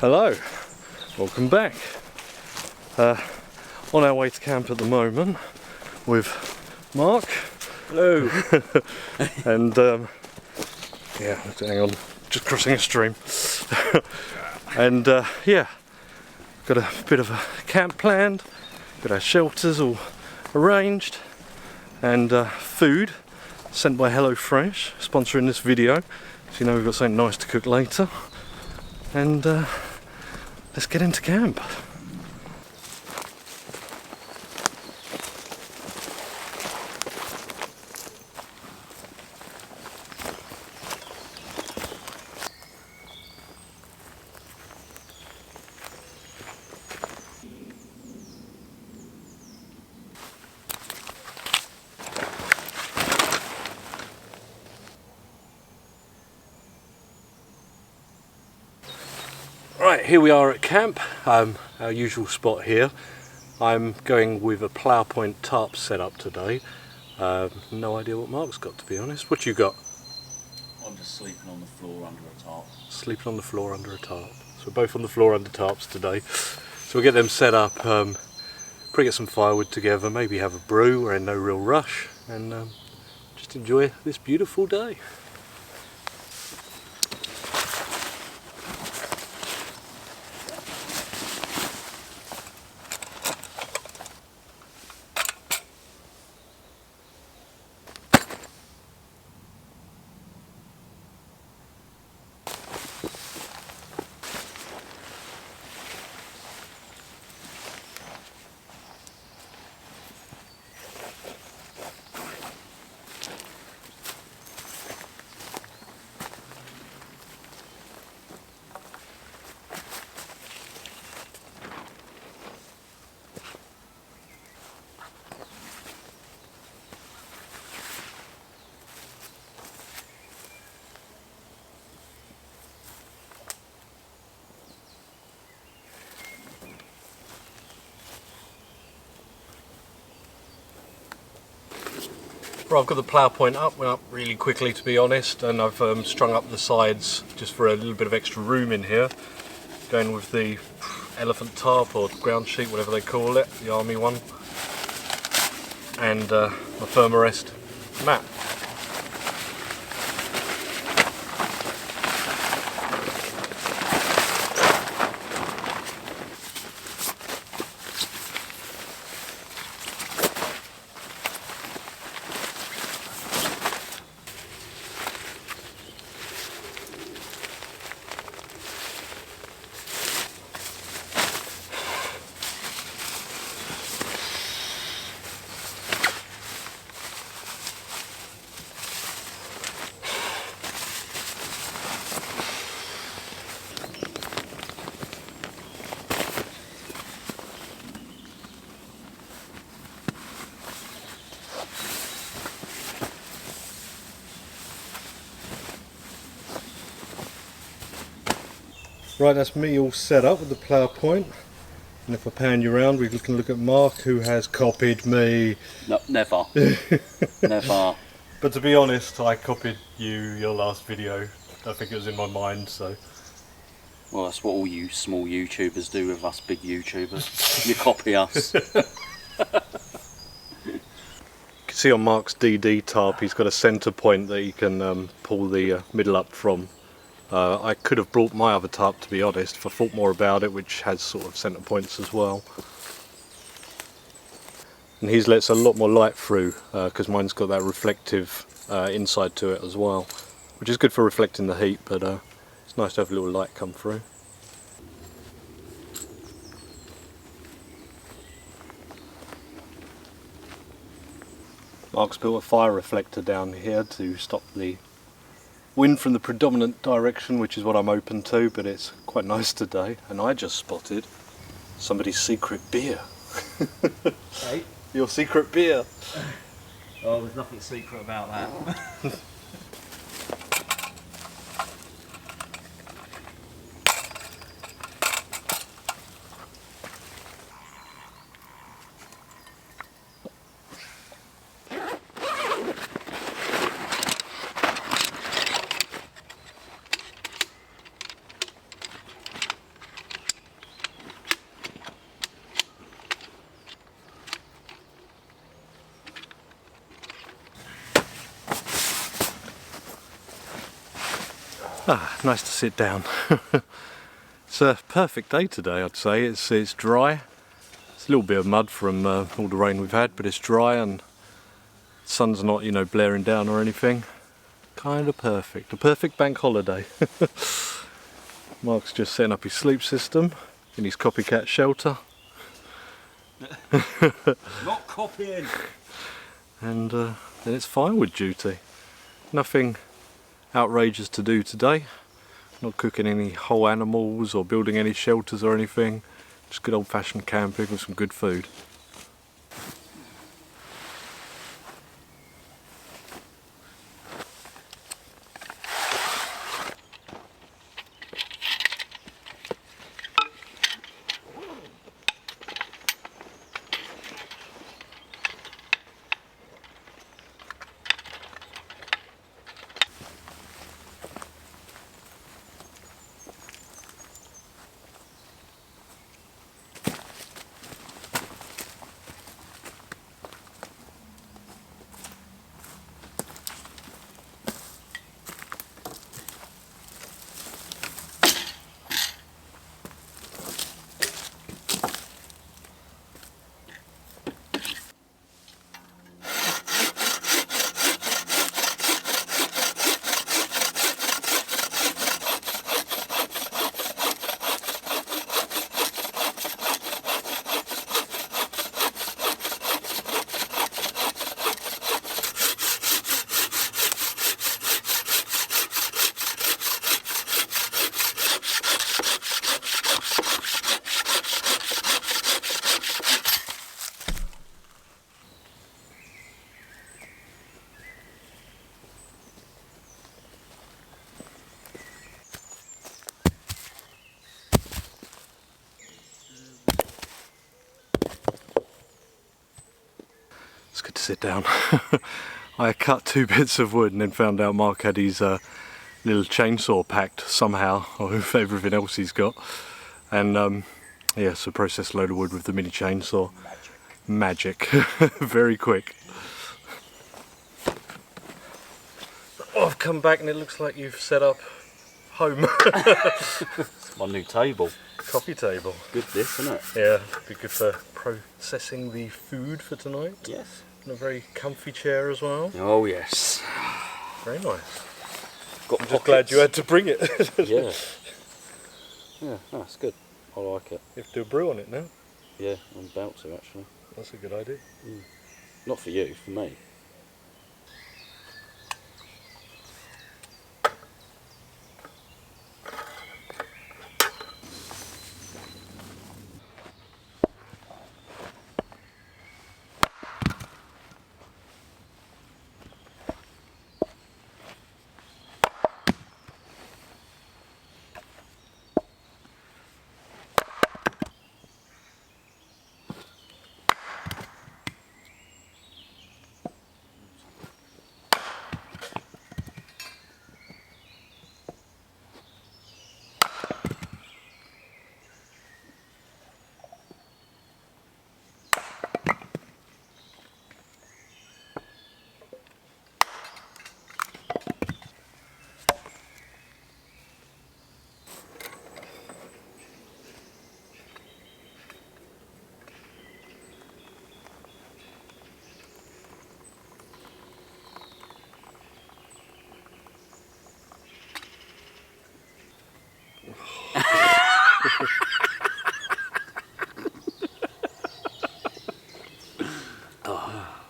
Hello, welcome back. On our way to camp at the moment with Mark. Hello. And yeah, hang on, just crossing a stream. And yeah, got a bit of a camp planned, got our shelters all arranged, and food sent by HelloFresh, sponsoring this video, so you know we've got something nice to cook later. And let's get into camp. Right, here we are at camp, our usual spot here. I'm going with a Plow Tarp setup today. No idea what Mark's got, to be honest. What you got? I'm just sleeping on the floor under a tarp. Sleeping on the floor under a tarp. So we're both on the floor under tarps today. So we'll get them set up, probably get some firewood together, maybe have a brew. We're in no real rush, and just enjoy this beautiful day. Well, I've got the plough point up, went up really quickly to be honest, and I've strung up the sides just for a little bit of extra room in here. Going with the elephant tarp or ground sheet, whatever they call it, the army one, and my Thermarest mat. Right, that's me all set up with the plough point. And if I pan you around, we can look at Mark, who has copied me. No, never. Never. But to be honest, I copied your last video. I think it was in my mind, so. Well, that's what all you small YouTubers do with us big YouTubers. You copy us. You can see on Mark's DD tarp, he's got a centre point that you can pull the middle up from. I could have brought my other tarp, to be honest, if I thought more about it, which has sort of centre points as well. And his lets a lot more light through, because mine's got that reflective inside to it as well, which is good for reflecting the heat, but it's nice to have a little light come through. Mark's built a fire reflector down here to stop the wind from the predominant direction, which is what I'm open to, but it's quite nice today. And I just spotted somebody's secret beer. Hey? Your secret beer. Oh, there's nothing secret about that. Ah, nice to sit down. It's a perfect day today, I'd say. It's dry. It's a little bit of mud from all the rain we've had, but it's dry and the sun's not, you know, blaring down or anything. Kind of perfect. A perfect bank holiday. Mark's just setting up his sleep system in his copycat shelter. Not copying! And then it's firewood duty. Nothing outrageous to do today. Not cooking any whole animals or building any shelters or anything. Just good old fashioned camping with some good food. It's good to sit down. I cut 2 bits of wood and then found out Mark had his little chainsaw packed somehow, or with everything else he's got. And yeah, so processed a load of wood with the mini chainsaw. Magic. Very quick. Oh, I've come back and it looks like you've set up home. My new table. Coffee table. Good this, isn't it? Yeah, be good for processing the food for tonight. Yes. And a very comfy chair as well. Oh yes. Very nice. Got I'm just glad you had to bring it. Yeah. Yeah, that's good. I like it. You have to do a brew on it now. Yeah, I'm about to actually. That's a good idea. Not for you, for me.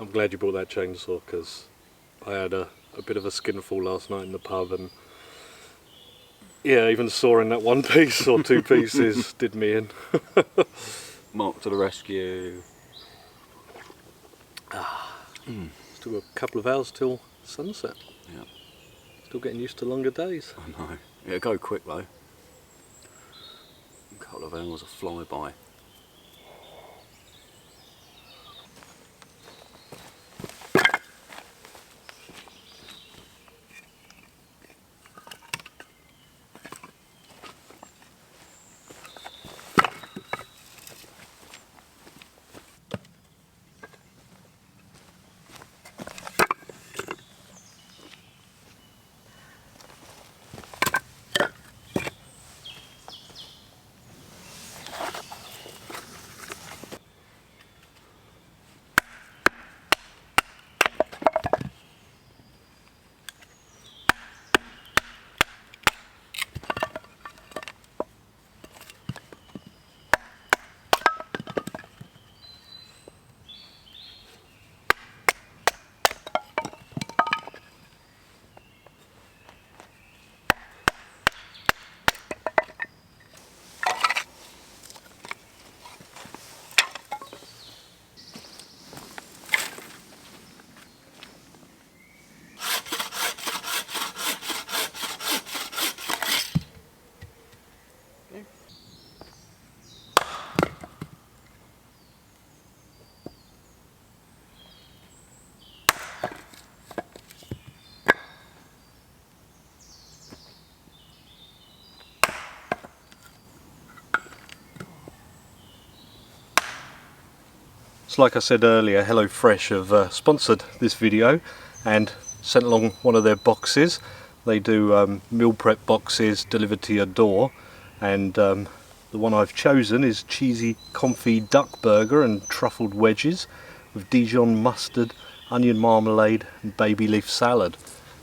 I'm glad you brought that chainsaw because I had a bit of a skinful last night in the pub, and yeah, even sawing that 1 piece or 2 pieces did me in. Mark to the rescue. Still a couple of hours till sunset. Yeah. Still getting used to longer days. I know. It'll go quick though. A couple of hours will fly by. So like I said earlier, HelloFresh have sponsored this video and sent along one of their boxes. They do meal prep boxes delivered to your door, and the one I've chosen is cheesy confit duck burger and truffled wedges with Dijon mustard, onion marmalade and baby leaf salad.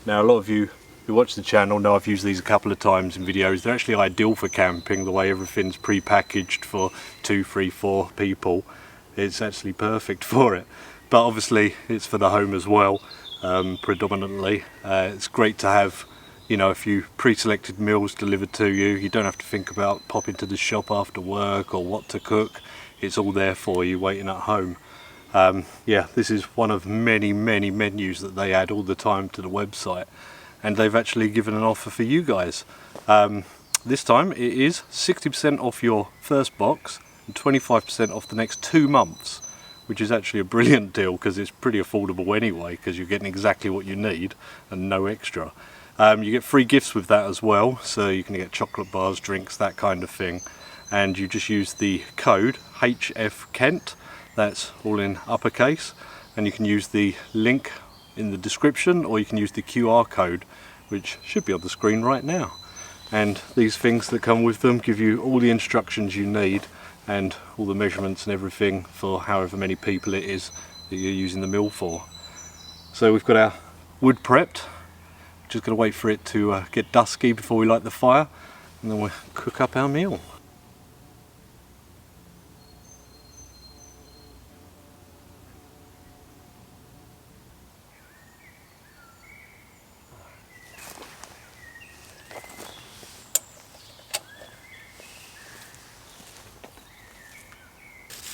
Now a lot of you who watch the channel know I've used these a couple of times in videos. They're actually ideal for camping, the way everything's pre-packaged for 2, 3, 4 people. It's actually perfect for it, but obviously it's for the home as well, predominantly. It's great to have, you know, a few pre-selected meals delivered to you. You don't have to think about popping to the shop after work or what to cook. It's all there for you waiting at home. Yeah, this is one of many menus that they add all the time to the website, and they've actually given an offer for you guys. This time it is 60% off your first box and 25% off the next 2 months, which is actually a brilliant deal because it's pretty affordable anyway, because you're getting exactly what you need and no extra. You get free gifts with that as well, so you can get chocolate bars, drinks, that kind of thing, and you just use the code HFKent, that's all in uppercase, and you can use the link in the description, or you can use the QR code which should be on the screen right now. And these things that come with them give you all the instructions you need and all the measurements and everything for however many people it is that you're using the meal for. So we've got our wood prepped, just going to wait for it to get dusky before we light the fire, and then we'll cook up our meal.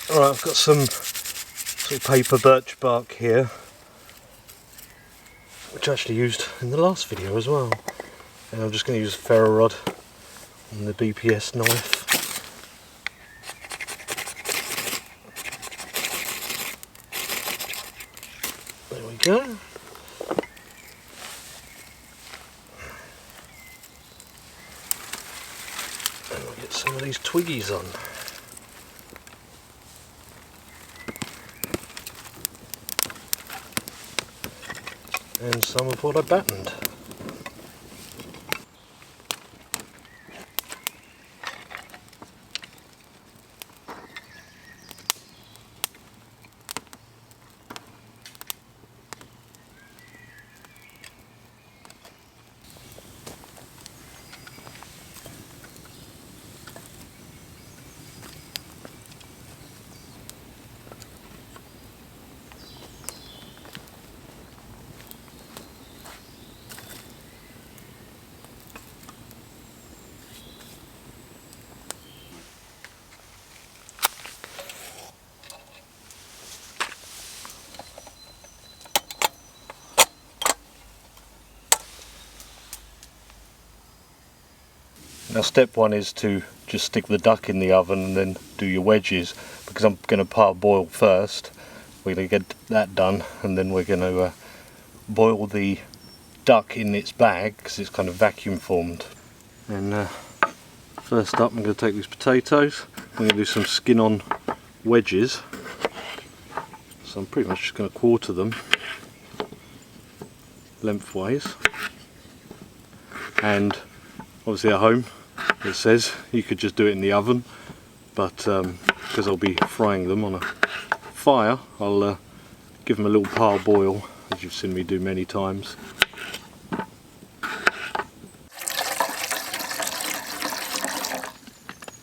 Alright, I've got some sort of paper birch bark here, which I actually used in the last video as well. And I'm just going to use a ferro rod and the BPS knife. There we go. And we'll get some of these twiggies on. And some of what I battened. Now step one is to just stick the duck in the oven and then do your wedges, because I'm going to parboil first. We're going to get that done, and then we're going to boil the duck in its bag because it's kind of vacuum formed. And first up I'm going to take these potatoes, I'm going to do some skin on wedges, so I'm pretty much just going to quarter them lengthways. And obviously at home it says you could just do it in the oven, but because I'll be frying them on a fire, I'll give them a little parboil, as you've seen me do many times.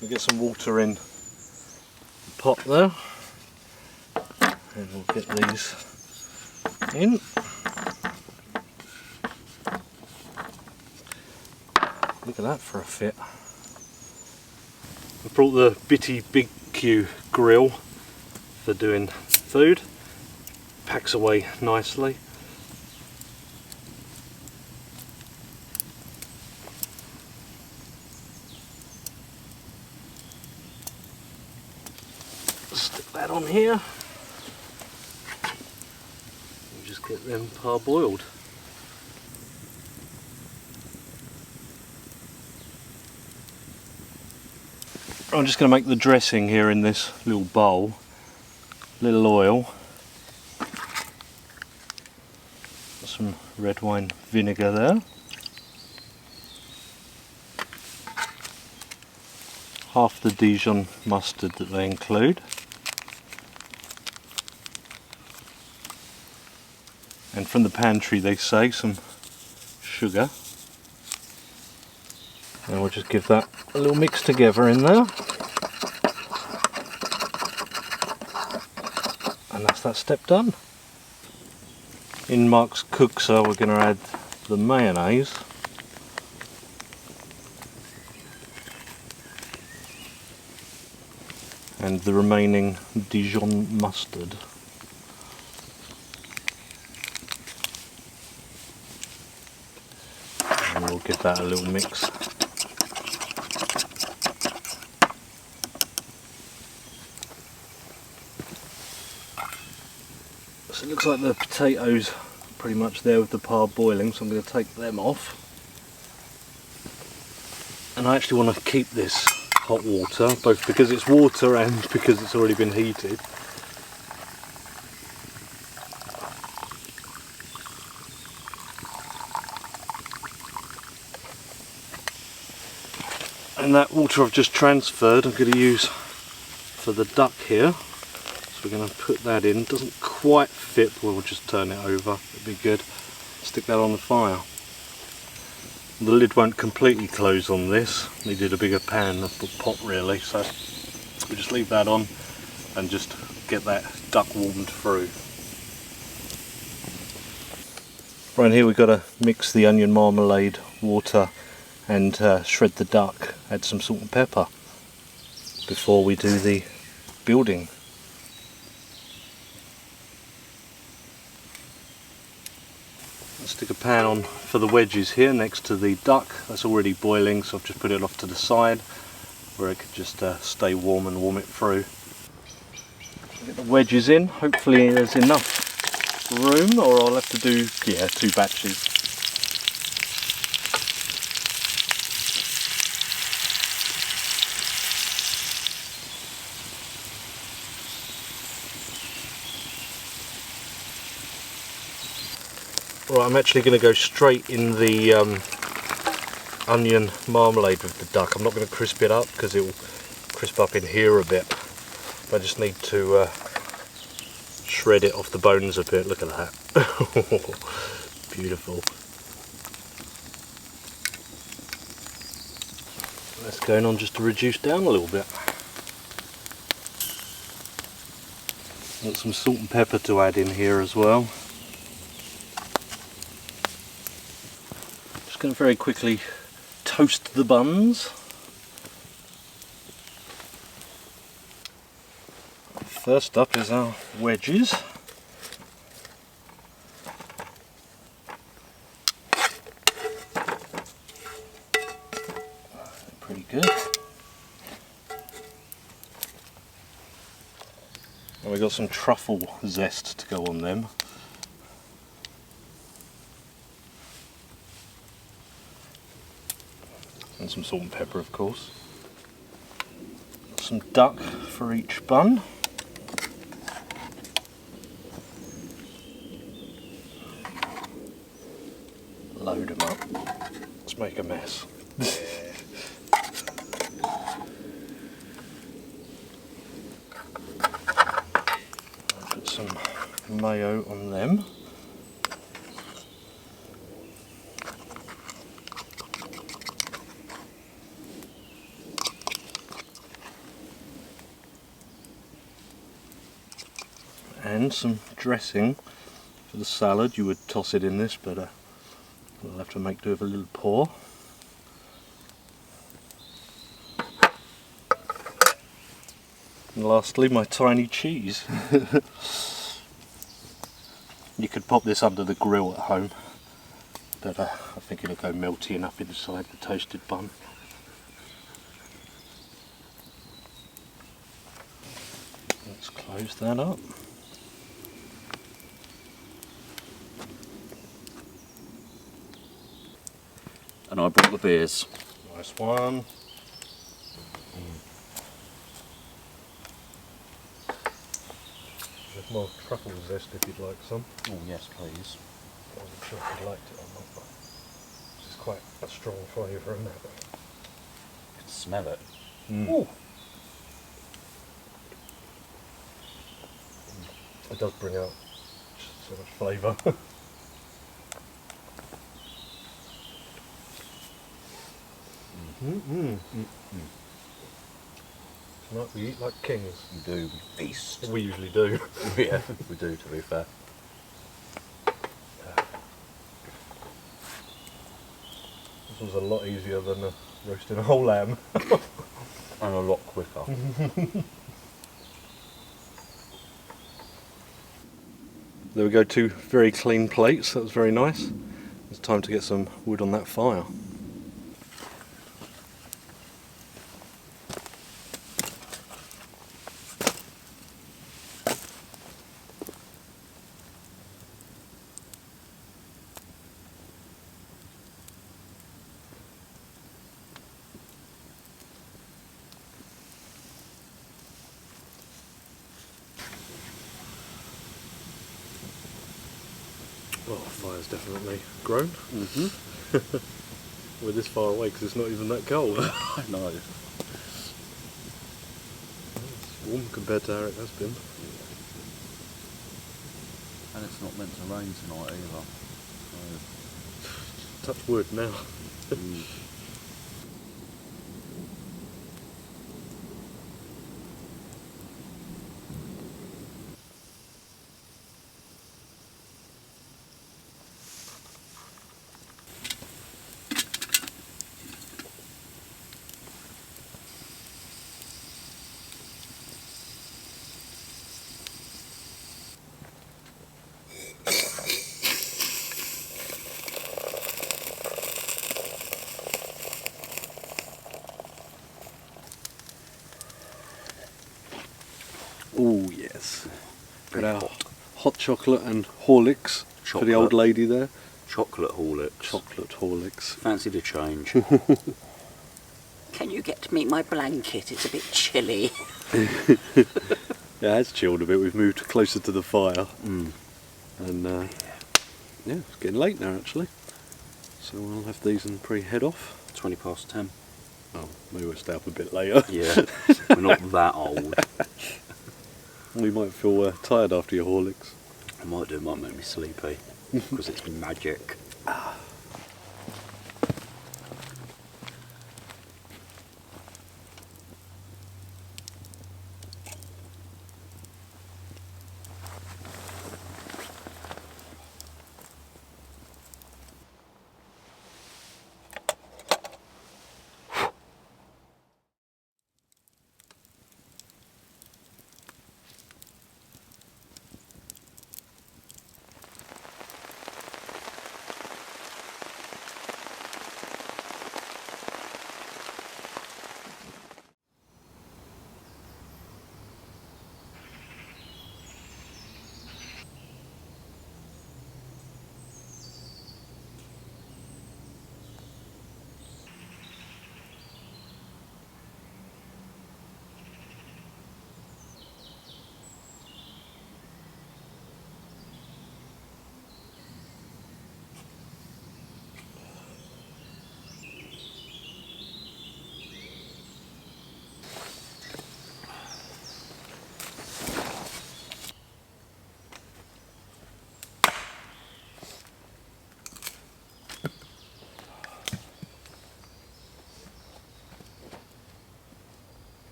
We'll get some water in the pot there, and we'll get these in. Look at that for a fit. I brought the Bitty Big Q grill for doing food. Packs away nicely. Stick that on here. And just get them parboiled. I'm just going to make the dressing here in this little bowl. Little oil. Some red wine vinegar there. Half the Dijon mustard that they include. And from the pantry they say some sugar. And we'll just give that a little mix together in there. And that's that step done. In Mark's cookser we're going to add the mayonnaise. And the remaining Dijon mustard. And we'll give that a little mix. So it looks like the potatoes are pretty much there with the parboiling, so I'm going to take them off. And I actually want to keep this hot water, both because it's water and because it's already been heated. And that water I've just transferred I'm going to use for the duck here. So we're going to put that in. Doesn't quite fit, but we'll just turn it over. It'd be good. Stick that on the fire. The lid won't completely close on this. Needed a bigger pan, a pot really, so we'll just leave that on and just get that duck warmed through. Right here we've got to mix the onion marmalade, water and shred the duck. Add some salt and pepper before we do the building. Stick a pan on for the wedges here next to the duck. That's already boiling, so I've just put it off to the side where it could just stay warm and warm it through. Get the wedges in. Hopefully there's enough room, or I'll have to do 2 batches. Right, I'm actually going to go straight in the onion marmalade with the duck. I'm not going to crisp it up because it will crisp up in here a bit. I just need to shred it off the bones a bit. Look at that. Beautiful. That's going on just to reduce down a little bit. Got some salt and pepper to add in here as well. Going to very quickly toast the buns. First up is our wedges. Pretty good. And we've got some truffle zest to go on them. And some salt and pepper, of course. Some duck for each bun. Load them up. Let's make a mess. Put some mayo on them. And some dressing for the salad. You would toss it in this, but we'll have to make do with a little pour. And lastly, my tiny cheese. You could pop this under the grill at home, but I think it'll go melty enough inside the toasted bun. Close that up. And I brought the beers. Nice one. There's more truffle zest if you'd like some. Oh yes, please. I wasn't sure if you liked it or not, but it's quite a strong flavour in that. I can smell it. Ooh. It does bring out just so much flavour. Tonight we eat like kings. We do, we feast. We usually do. Yeah, we do, to be fair. This was a lot easier than roasting a whole lamb. And a lot quicker. There we go, 2 very clean plates. That was very nice. It's time to get some wood on that fire. Well, fire's definitely grown. We're this far away because it's not even that cold. I know. It's warm compared to how it has been. And it's not meant to rain tonight either. Touch wood now. Oh yes. Got our hot chocolate and Horlicks for the old lady there. Chocolate Horlicks. Chocolate Horlicks. Fancy the change. Can you get me my blanket? It's a bit chilly. Yeah, it has chilled a bit. We've moved closer to the fire. And yeah, it's getting late now actually. So we'll have these and head off. 20 past 10. Oh, maybe we'll stay up a bit later. Yeah, we're not that old. We might feel tired after your Horlicks. I might do, it might make me sleepy. Because it's magic.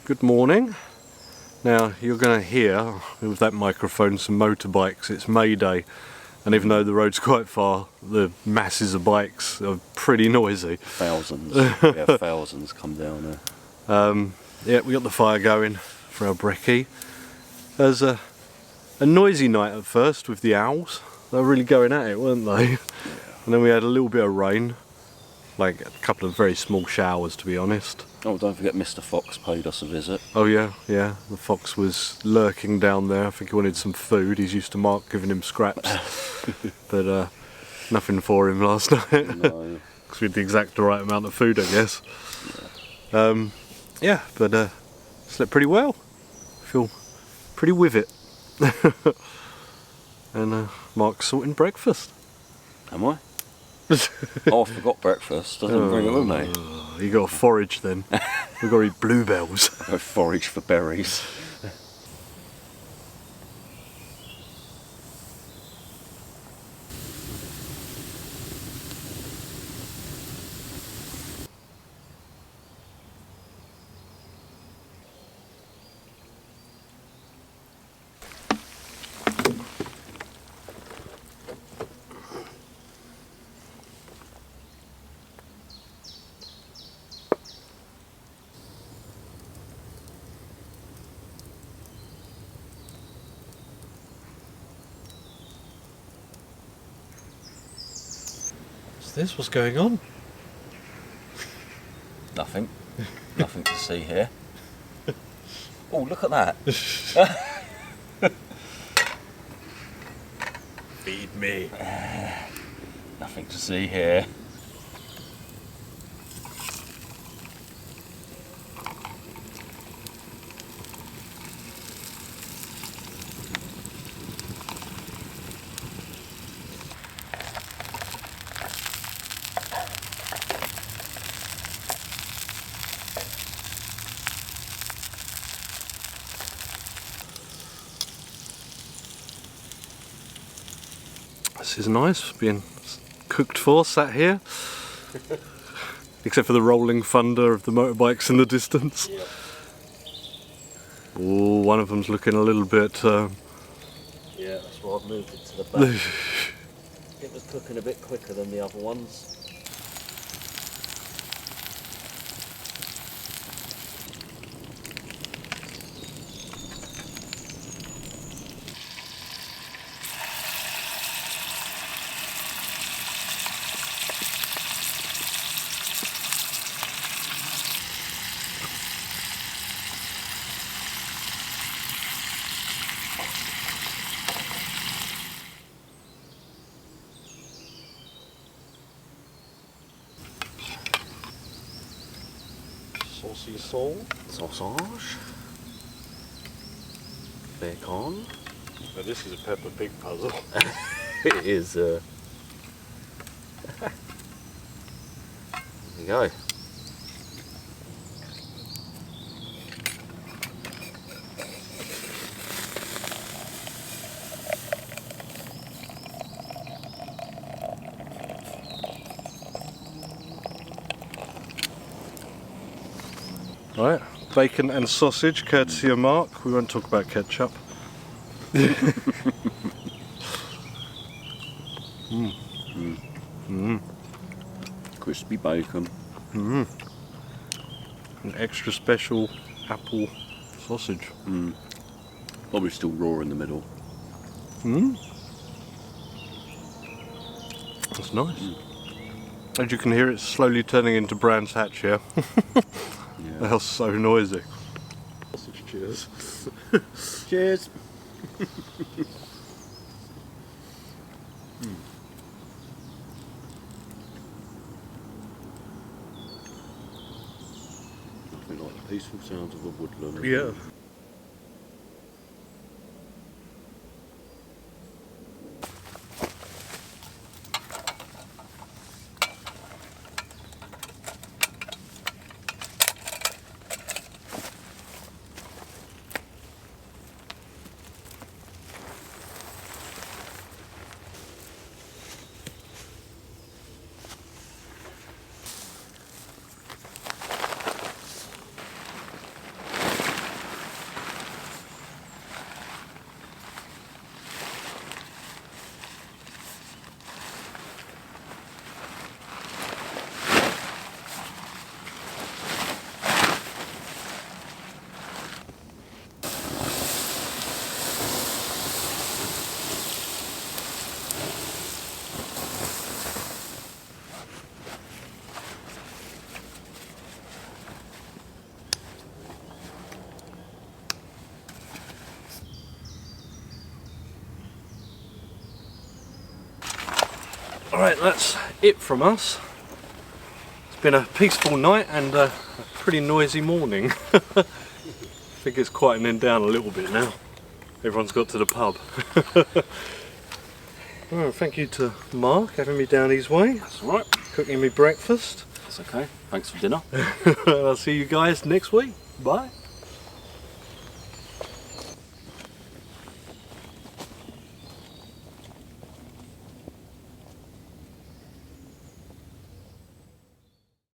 Good morning. Now you're going to hear with that microphone some motorbikes. It's May Day, and even though the road's quite far, the masses of bikes are pretty noisy. Thousands. Yeah, thousands come down there. Yeah, we got the fire going for our brekkie. There's a noisy night at first with the owls. They were really going at it, weren't they? Yeah. And then we had a little bit of rain, like a couple of very small showers, to be honest. Oh, don't forget Mr. Fox paid us a visit. Oh yeah, yeah. The fox was lurking down there. I think he wanted some food. He's used to Mark giving him scraps, but nothing for him last night. No. Because we had the exact right amount of food, I guess. Yeah, but slept pretty well. Feel pretty with it. And Mark's sorting breakfast. Am I? Oh, I forgot breakfast. I didn't bring it with me. You got to forage then. We've got to eat bluebells. Go forage for berries. This? What's going on? Nothing. Nothing to see here. Oh, look at that. Feed me. Nothing to see here. This is nice, being cooked for, sat here. Except for the rolling thunder of the motorbikes in the distance. Yep. Oh, one of them's looking a little bit... Yeah, that's why I've moved it to the back. It was cooking a bit quicker than the other ones. Saucy soul. Sausage. Bacon. Now this is a Peppa Pig puzzle. It is. There you go. Right, bacon and sausage, courtesy of Mark. We won't talk about ketchup. Crispy bacon. An extra special apple sausage. Probably still raw in the middle. That's nice. As you can hear, it's slowly turning into Brands Hatch here. Yeah. That was so noisy. Sausage, cheers. Cheers. Nothing like the peaceful sounds of a woodland. Yeah. Alright, that's it from us. It's been a peaceful night and a pretty noisy morning. I think it's quietening down a little bit now. Everyone's got to the pub. Well, thank you to Mark having me down his way. That's all right. Cooking me breakfast. That's okay. Thanks for dinner. I'll see you guys next week. Bye.